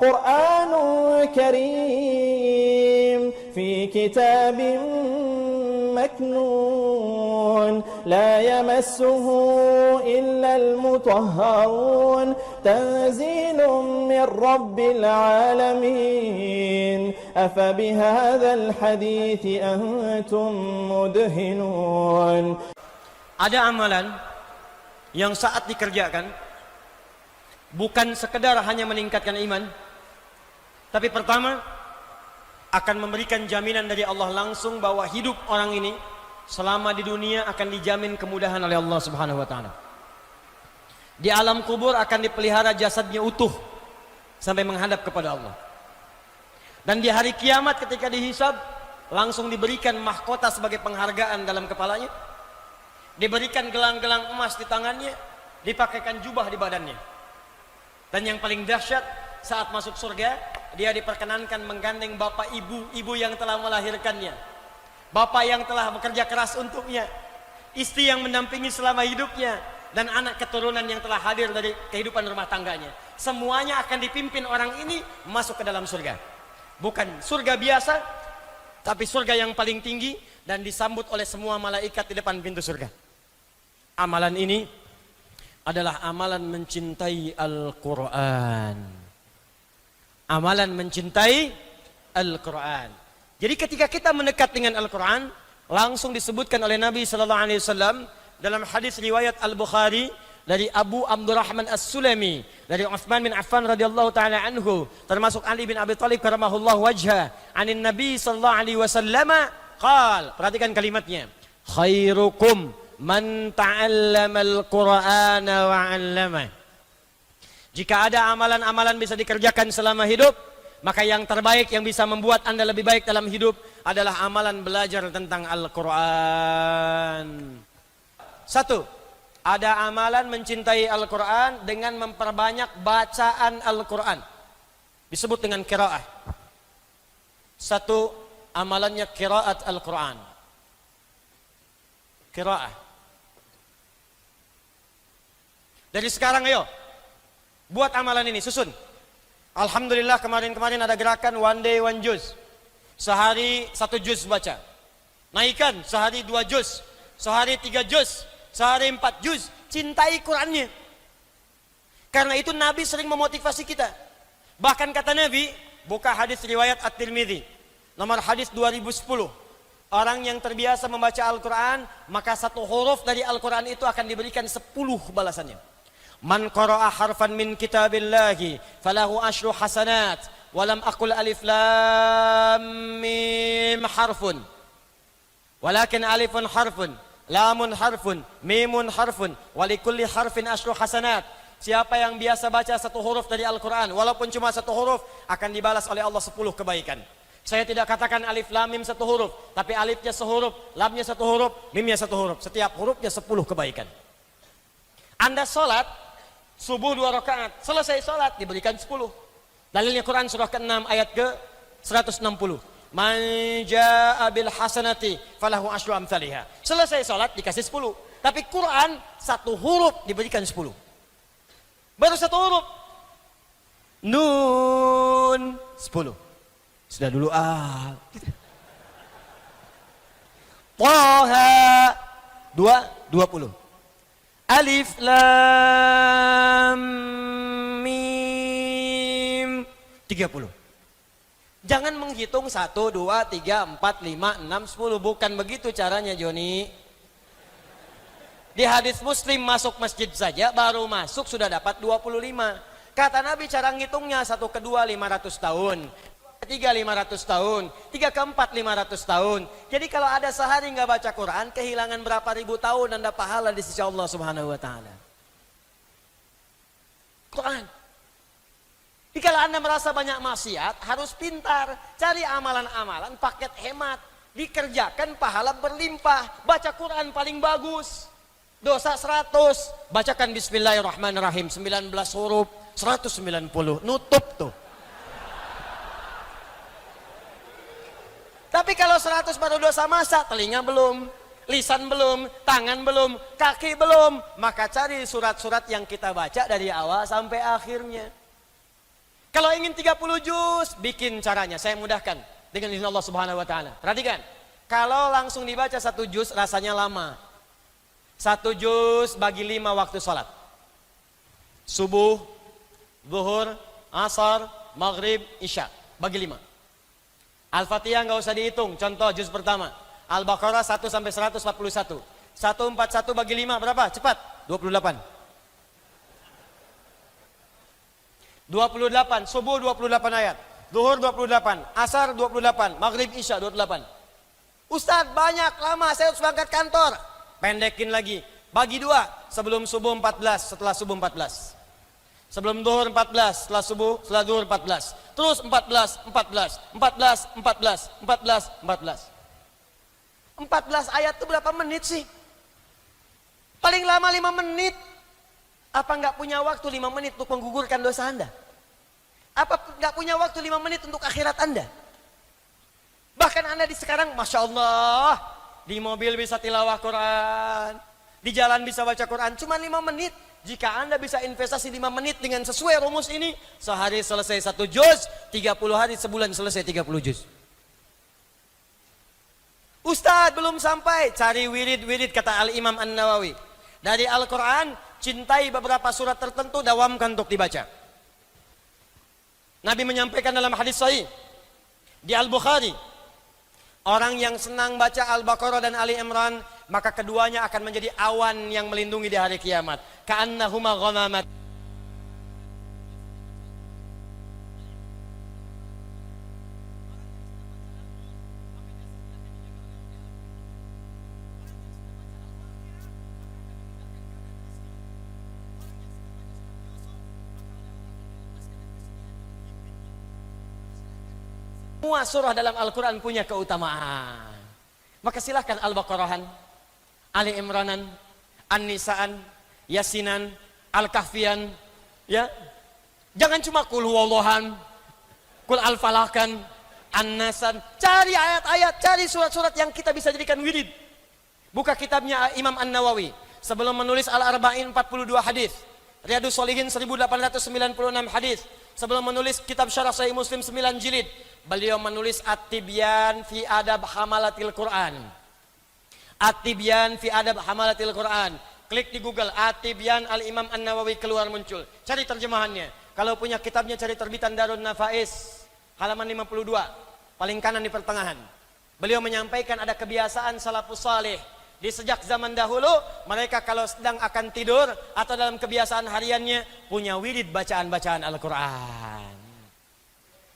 قرآن كريم في كتاب مكنون لا يمسه إلا المطهرون تنزيل من رب العالمين أفبهذا الحديث أنتم مدهنون. Ada amalan yang saat dikerjakan bukan sekedar hanya meningkatkan iman, tapi pertama akan memberikan jaminan dari Allah langsung bahwa hidup orang ini selama di dunia akan dijamin kemudahan oleh Allah Subhanahu wa taala. Di alam kubur akan dipelihara jasadnya utuh sampai menghadap kepada Allah. Dan di hari kiamat ketika dihisab langsung diberikan mahkota sebagai penghargaan dalam kepalanya. Diberikan gelang-gelang emas di tangannya, dipakaikan jubah di badannya. Dan yang paling dahsyat, saat masuk surga, dia diperkenankan menggandeng bapak ibu yang telah melahirkannya, bapak yang telah bekerja keras untuknya, istri yang mendampingi selama hidupnya, dan anak keturunan yang telah hadir dari kehidupan rumah tangganya. Semuanya akan dipimpin orang ini masuk ke dalam surga. Bukan surga biasa, tapi surga yang paling tinggi dan disambut oleh semua malaikat di depan pintu surga. Amalan ini adalah amalan mencintai Al-Quran. Amalan mencintai Al-Quran. Jadi ketika kita mendekat dengan Al-Quran, langsung disebutkan oleh Nabi SAW dalam hadis riwayat Al-Bukhari dari Abu Abdurrahman As-Sulami, dari Utsman bin Affan radhiyallahu taala anhu, termasuk Ali bin Abi Thalib karamahullahu wajha, anin Nabi sallallahu alaihi wasallam qala, perhatikan kalimatnya, khairukum man ta'allamal Qur'ana wa 'allamah. Jika ada amalan-amalan bisa dikerjakan selama hidup, maka yang terbaik yang bisa membuat Anda lebih baik dalam hidup adalah amalan belajar tentang Al-Quran. Satu, ada amalan mencintai Al-Quran dengan memperbanyak bacaan Al-Quran. Disebut dengan qiraah. Satu, amalannya qiraat Al-Quran. Qiraah. Dari sekarang ayo, buat amalan ini, susun. Alhamdulillah kemarin-kemarin ada gerakan one day one juz. Sehari 1 juz baca. Naikkan sehari 2 juz, sehari 3 juz, sehari 4 juz. Cintai Qurannya. Karena itu Nabi sering memotivasi kita. Bahkan kata Nabi, buka hadis riwayat At-Tirmidzi, nomor hadis 2010. Orang yang terbiasa membaca Al-Quran, maka 1 huruf dari Al-Quran itu akan diberikan 10 balasannya. Man qara'a harfan min kitabillahi falahu asyru hasanat walam aqul alif lam mim harfun walakin alifun harfun lamun harfun mimun harfun walikulli harfin asyru hasanat. Siapa yang biasa baca 1 huruf dari Al-Quran walaupun cuma 1 huruf akan dibalas oleh Allah 10 kebaikan. Saya tidak katakan alif lam mim 1 huruf, tapi alifnya sehuruf, lamnya 1 huruf, mimnya 1 huruf. Setiap hurufnya 10 kebaikan. Anda sholat subuh 2 rakaat, selesai sholat diberikan 10. Dalilnya Quran surah ke-6 ayat ke-160. Man jaa'a bil hasanati falahu asyru amsalihha. Selesai sholat dikasih 10. Tapi Quran 1 huruf diberikan 10. Baru 1 huruf. Nun 10. Sudah dulu Taha 20. Alif lam mim 30. Jangan menghitung 1, 2, 3, 4, 5, 6, 10. Bukan begitu caranya, Joni. Di hadis Muslim masuk masjid saja baru masuk sudah dapat 25. Kata Nabi cara ngitungnya 1 ke 2 500 tahun. 3 500 tahun, 3 ke 4 500 tahun. Jadi kalau ada sehari nggak baca Quran, kehilangan berapa ribu tahun Anda pahala di sisi Allah Subhanahu wa taala. Quran. Jadi kalau Anda merasa banyak maksiat, harus pintar, cari amalan-amalan paket hemat, dikerjakan pahala berlimpah. Baca Quran paling bagus. Dosa 100, bacakan bismillahirrahmanirrahim 19 huruf, 190, nutup tuh. Tapi kalau 100 baru dosa masa, telinga belum, lisan belum, tangan belum, kaki belum, maka cari surat-surat yang kita baca dari awal sampai akhirnya. Kalau ingin 30 juz, bikin caranya. Saya mudahkan dengan izin Allah Subhanahu wa taala. Perhatikan. Kalau langsung dibaca 1 juz rasanya lama. 1 juz bagi 5 waktu salat. Subuh, zuhur, asar, maghrib, isya. Bagi 5. Al-Fatihah nggak usah dihitung. Contoh juz pertama. Al-Baqarah 1 sampai 141. 141 bagi 5 berapa? Cepat. 28. 28, subuh 28 ayat, zuhur 28, asar 28, maghrib isya 28. Ustaz banyak lama saya harus berangkat kantor. Pendekin lagi, bagi 2, sebelum subuh 14, setelah subuh 14. Sebelum zuhur 14, setelah subuh, setelah zuhur 14. Terus 14, 14, 14, 14, 14, 14. 14 ayat itu berapa menit sih? Paling lama 5 menit. Apa nggak punya waktu 5 menit untuk menggugurkan dosa Anda? Apa nggak punya waktu 5 menit untuk akhirat Anda? Bahkan Anda di sekarang, Masya Allah, di mobil bisa tilawah Quran, di jalan bisa baca Quran, cuma 5 menit. Jika Anda bisa investasi 5 menit dengan sesuai rumus ini, sehari selesai 1 juz, 30 hari sebulan selesai 30 juz. Ustadz belum sampai, cari wirid-wirid kata Al-Imam An-Nawawi. Dari Al-Quran, cintai beberapa surat tertentu, dawamkan untuk dibaca. Nabi menyampaikan dalam hadis sahih di Al-Bukhari, orang yang senang baca Al-Baqarah dan Ali Imran, maka keduanya akan menjadi awan yang melindungi di hari kiamat. Ka'annahuma ghanamat. Semua surah dalam Al-Quran punya keutamaan. Maka silahkan Al-Baqarahan, Ali Imranan, An-Nisaan, Yasinan, Al-Kahfian. Ya. Jangan cuma Qul Huwallahan, Qul Al-Falakan, An-Nasan. Cari ayat-ayat, cari surat-surat yang kita bisa jadikan wirid. Buka kitabnya Imam An-Nawawi. Sebelum menulis Al-Arba'in 42 hadis. Riyadus Shalihin 1896 hadis. Sebelum menulis kitab Syarah Sahih Muslim 9 jilid. Beliau menulis At-Tibyan fi Adab Hamalatil Quran. At-Tibyan fi Adab Hamalatil Quran. Klik di Google At-Tibyan Al-Imam An-Nawawi, keluar muncul. Cari terjemahannya. Kalau punya kitabnya cari terbitan Darun Nafais halaman 52, paling kanan di pertengahan. Beliau menyampaikan ada kebiasaan salafus saleh. Di sejak zaman dahulu mereka kalau sedang akan tidur atau dalam kebiasaan hariannya punya wirid bacaan-bacaan Al-Quran.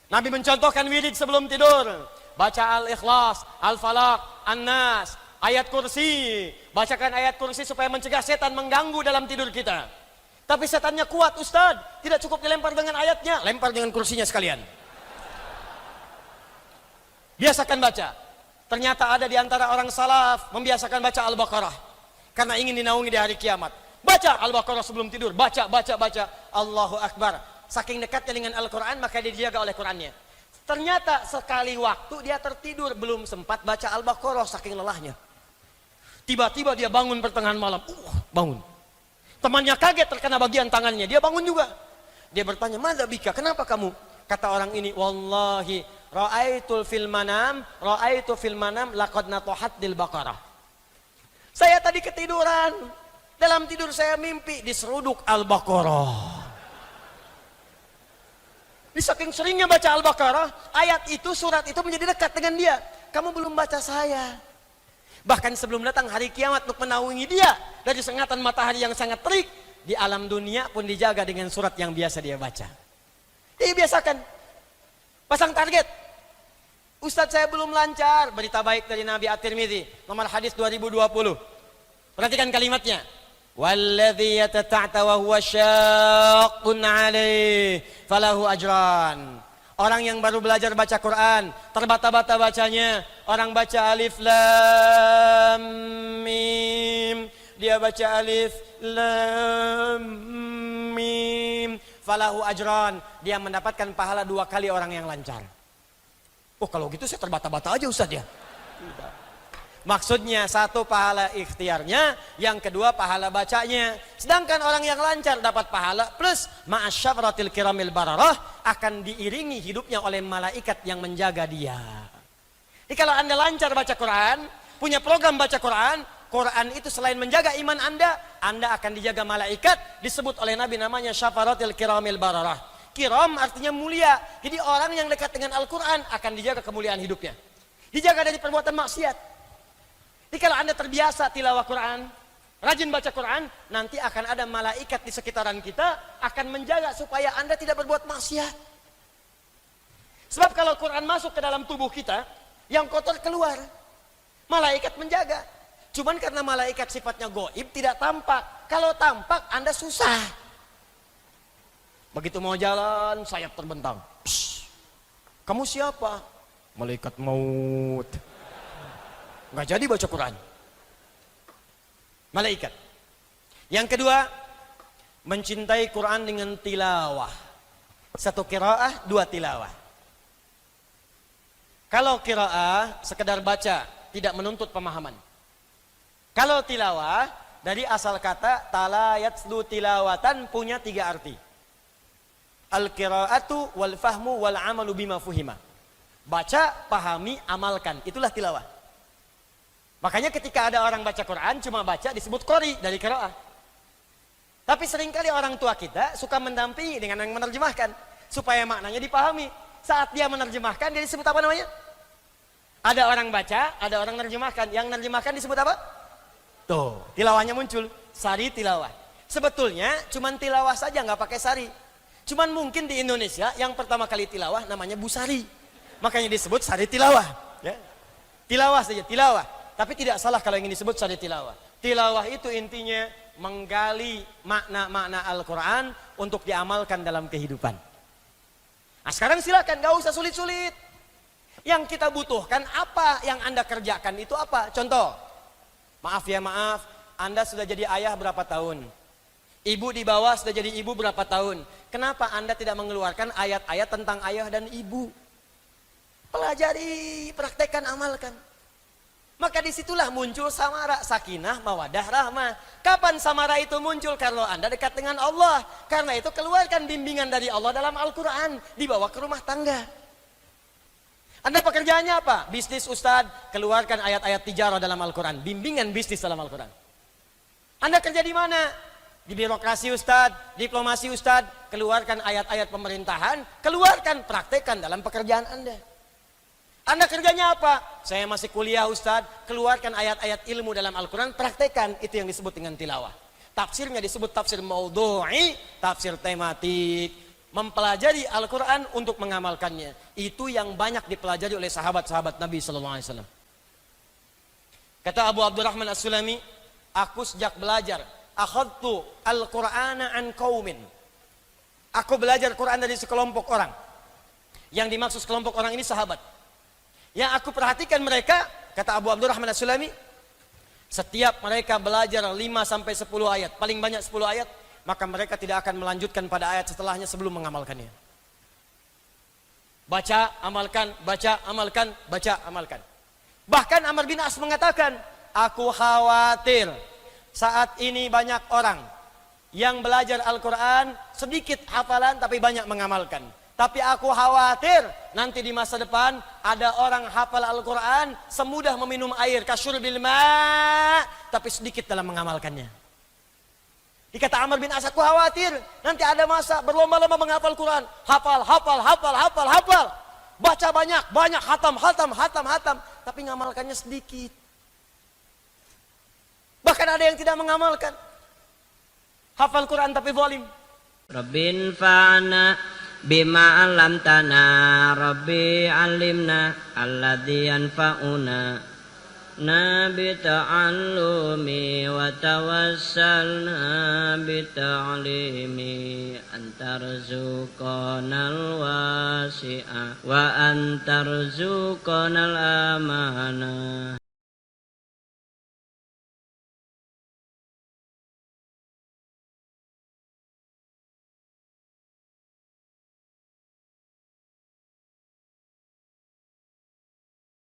Nabi mencontohkan wirid sebelum tidur. Baca Al-Ikhlas, Al-Falaq, An-Nas, ayat kursi. Bacakan ayat kursi supaya mencegah setan mengganggu dalam tidur kita. Tapi setannya kuat Ustaz. Tidak cukup dilempar dengan ayatnya, lempar dengan kursinya sekalian. Biasakan baca. Ternyata ada di antara orang salaf membiasakan baca Al-Baqarah. Karena ingin dinaungi di hari kiamat. Baca Al-Baqarah sebelum tidur. Baca. Allahu Akbar. Saking dekatnya dengan Al-Quran, maka dia dijaga oleh Qurannya. Ternyata sekali waktu dia tertidur, belum sempat baca Al-Baqarah saking lelahnya. Tiba-tiba dia bangun pertengahan malam. Bangun. Temannya kaget terkena bagian tangannya. Dia bangun juga. Dia bertanya, "Madza bika? Kenapa kamu?" Kata orang ini, "Wallahi, ra'aitu fil manam laqad natahatil Baqarah." Saya tadi ketiduran. Dalam tidur saya mimpi diseruduk Al-Baqarah. Di saking seringnya baca Al-Baqarah, ayat itu, surat itu menjadi dekat dengan dia. Kamu belum baca saya. Bahkan sebelum datang hari kiamat untuk menaungi dia dari sengatan matahari yang sangat terik, di alam dunia pun dijaga dengan surat yang biasa dia baca. Biasakan. Pasang target. Ustadz saya belum lancar. Berita baik dari Nabi At-Tirmidzi, nomor hadis 2020. Perhatikan kalimatnya. Walladzi yatata'ta wa huwa syaqqun 'alaihi falahu ajran. Orang yang baru belajar baca Quran, terbata-bata bacanya, orang baca alif lam mim, dia baca alif lam mim, falahu ajran, dia mendapatkan pahala 2 kali orang yang lancar. Oh kalau gitu saya terbata-bata aja Ustaz ya. Maksudnya satu pahala ikhtiarnya, yang kedua pahala bacanya. Sedangkan orang yang lancar dapat pahala plus ma'asyafratil kiramil bararah, akan diiringi hidupnya oleh malaikat yang menjaga dia. Jadi kalau Anda lancar baca Quran, punya program baca Quran, Quran itu selain menjaga iman Anda akan dijaga malaikat, disebut oleh Nabi namanya syafaratil kiramil bararah. Kiram artinya mulia. Jadi orang yang dekat dengan Al-Quran akan dijaga kemuliaan hidupnya. Dijaga dari perbuatan maksiat. Jadi kalau Anda terbiasa tilawah Quran, rajin baca Quran, nanti akan ada malaikat di sekitaran kita akan menjaga supaya Anda tidak berbuat maksiat. Sebab kalau Quran masuk ke dalam tubuh kita, yang kotor keluar. Malaikat menjaga. Cuman karena malaikat sifatnya gaib, tidak tampak. Kalau tampak, Anda susah. Begitu mau jalan, sayap terbentang. Psst, kamu siapa? Malaikat maut. Nggak jadi baca Quran. Malaikat. Yang kedua, mencintai Quran dengan tilawah. Satu qiraah, dua tilawah. Kalau qiraah, sekedar baca, tidak menuntut pemahaman. Kalau tilawah, dari asal kata tala yatslu tilawatan, punya tiga arti. Al-qiraatu wal fahmu wal amalu bima fuhima. Baca, pahami, amalkan. Itulah tilawah. Makanya ketika ada orang baca Quran, cuma baca disebut qori dari qiraah. Tapi seringkali orang tua kita suka mendampingi dengan yang menerjemahkan. Supaya maknanya dipahami. Saat dia menerjemahkan, dia disebut apa namanya? Ada orang baca, ada orang menerjemahkan. Yang menerjemahkan disebut apa? Tuh, tilawahnya muncul. Sari tilawah. Sebetulnya cuma tilawah saja, nggak pakai sari. Cuman mungkin di Indonesia yang pertama kali tilawah namanya busari. Makanya disebut sari tilawah. Ya. Tilawah saja, tilawah. Tapi tidak salah kalau ingin disebut sari tilawah. Tilawah itu intinya menggali makna-makna Al-Quran untuk diamalkan dalam kehidupan. Nah sekarang silakan, gak usah sulit-sulit. Yang kita butuhkan apa yang Anda kerjakan itu apa? Contoh, maaf ya maaf, Anda sudah jadi ayah berapa tahun? Ibu di bawah sudah jadi ibu berapa tahun? Kenapa Anda tidak mengeluarkan ayat-ayat tentang ayah dan ibu? Pelajari, praktekkan, amalkan. Maka disitulah muncul samara, sakinah, mawadah, rahmah. Kapan samara itu muncul? Kalau Anda dekat dengan Allah. Karena itu keluarkan bimbingan dari Allah dalam Al-Quran. Dibawa ke rumah tangga. Anda pekerjaannya apa? Bisnis Ustadz, keluarkan ayat-ayat tijarah dalam Al-Quran. Bimbingan bisnis dalam Al-Quran. Anda kerja di mana? Di birokrasi Ustadz, diplomasi Ustadz, keluarkan ayat-ayat pemerintahan. Keluarkan, praktekkan dalam pekerjaan Anda. Anda kerjanya apa? Saya masih kuliah Ustadz, keluarkan ayat-ayat ilmu dalam Al-Quran, praktekan. Itu yang disebut dengan tilawah. Tafsirnya disebut tafsir maudhu'i, tafsir tematik. Mempelajari Al-Quran untuk mengamalkannya. Itu yang banyak dipelajari oleh sahabat-sahabat Nabi SAW. Kata Abu Abdurrahman As-Sulami, aku sejak belajar, akhadtu al-Qur'ana an qaumin. Aku belajar Quran dari sekelompok orang. Yang dimaksud sekelompok orang ini sahabat. Yang aku perhatikan mereka, kata Abu Abdurrahman As-Sulami, setiap mereka belajar 5-10 ayat, paling banyak 10 ayat, maka mereka tidak akan melanjutkan pada ayat setelahnya sebelum mengamalkannya. Baca, amalkan, baca, amalkan, baca, amalkan. Bahkan Amr bin As mengatakan, aku khawatir saat ini banyak orang yang belajar Al-Quran, sedikit hafalan tapi banyak mengamalkan. Tapi aku khawatir nanti di masa depan ada orang hafal Al-Quran semudah meminum air, kasyurbil ma', tapi sedikit dalam mengamalkannya. Dikata Amr bin As, aku khawatir nanti ada masa berlomba-lomba menghafal Quran, hafal, baca banyak, hatam, tapi mengamalkannya sedikit. Bahkan ada yang tidak mengamalkan, hafal Quran tapi zalim. Rabbin fa'ana bima alamtana Rabbi alimna alladhi yanfa'una nabi ta'allumi wa tawassalna bi ta'limi antarzuqanal wasi'a wa antarzuqanal amanah